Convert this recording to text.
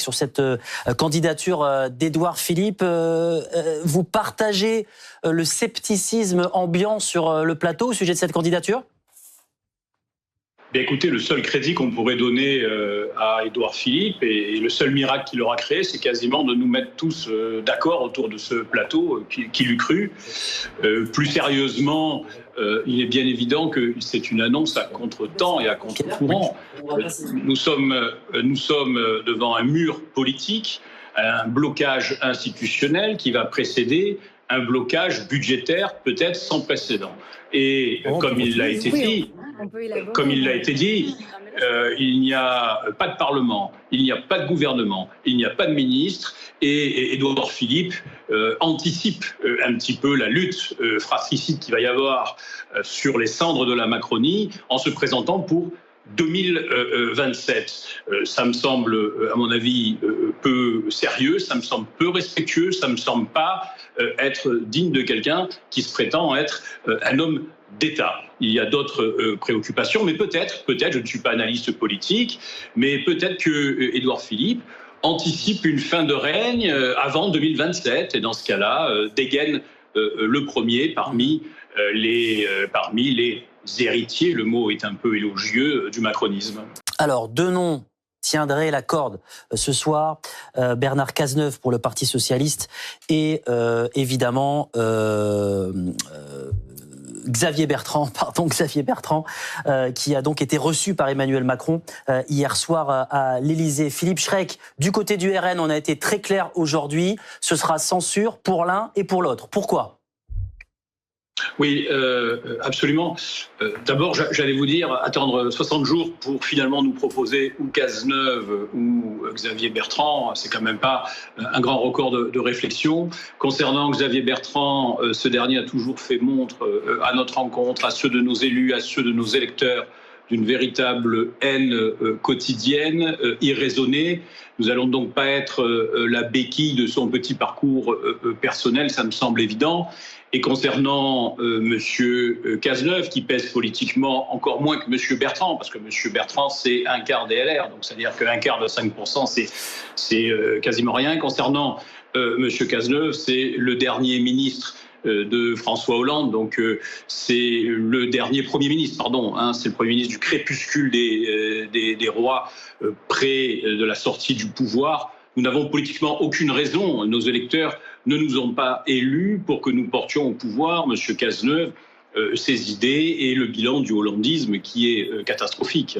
sur cette candidature d'Édouard Philippe. Vous partagez le scepticisme ambiant sur le plateau au sujet de cette candidature ? Bien, écoutez, le seul crédit qu'on pourrait donner à Édouard Philippe et le seul miracle qu'il aura créé, c'est quasiment de nous mettre tous d'accord autour de ce plateau qu'il eût cru. Plus sérieusement, il est bien évident que c'est une annonce à contre-temps et à contre-courant. Nous sommes devant un mur politique, un blocage institutionnel qui va précéder un blocage budgétaire peut-être sans précédent. Et comme il l'a été dit, il n'y a pas de Parlement, il n'y a pas de gouvernement, il n'y a pas de ministre, et Édouard Philippe anticipe un petit peu la lutte fratricide qu'il va y avoir sur les cendres de la Macronie en se présentant pour 2027. Ça me semble, à mon avis, peu sérieux, ça me semble peu respectueux, ça me semble pas être digne de quelqu'un qui se prétend être un homme d'État. Il y a d'autres préoccupations, mais peut-être, je ne suis pas analyste politique, mais peut-être que Édouard Philippe anticipe une fin de règne avant 2027, et dans ce cas-là, dégaine le premier parmi les héritiers, le mot est un peu élogieux, du macronisme. Alors, deux noms tiendraient la corde ce soir, Bernard Cazeneuve pour le Parti socialiste et évidemment Xavier Bertrand, qui a donc été reçu par Emmanuel Macron hier soir à l'Élysée. Philippe Schreck, du côté du RN, on a été très clair aujourd'hui, ce sera censure pour l'un et pour l'autre. Pourquoi ? Oui, absolument. D'abord, j'allais vous dire, attendre 60 jours pour finalement nous proposer ou Cazeneuve ou Xavier Bertrand, c'est quand même pas un grand record de réflexion. Concernant Xavier Bertrand, ce dernier a toujours fait montre à notre rencontre, à ceux de nos élus, à ceux de nos électeurs, d'une véritable haine quotidienne, irraisonnée. Nous n'allons donc pas être la béquille de son petit parcours personnel, ça me semble évident. Et concernant Monsieur Cazeneuve, qui pèse politiquement encore moins que Monsieur Bertrand, parce que Monsieur Bertrand, c'est un quart des LR, donc c'est-à-dire qu'un quart de 5%, c'est quasiment rien. Concernant Monsieur Cazeneuve, c'est le dernier ministre de François Hollande, donc c'est le dernier Premier ministre, c'est le Premier ministre du crépuscule des rois près de la sortie du pouvoir. Nous n'avons politiquement aucune raison, nos électeurs ne nous ont pas élus pour que nous portions au pouvoir, M. Cazeneuve, ses idées et le bilan du hollandisme qui est catastrophique.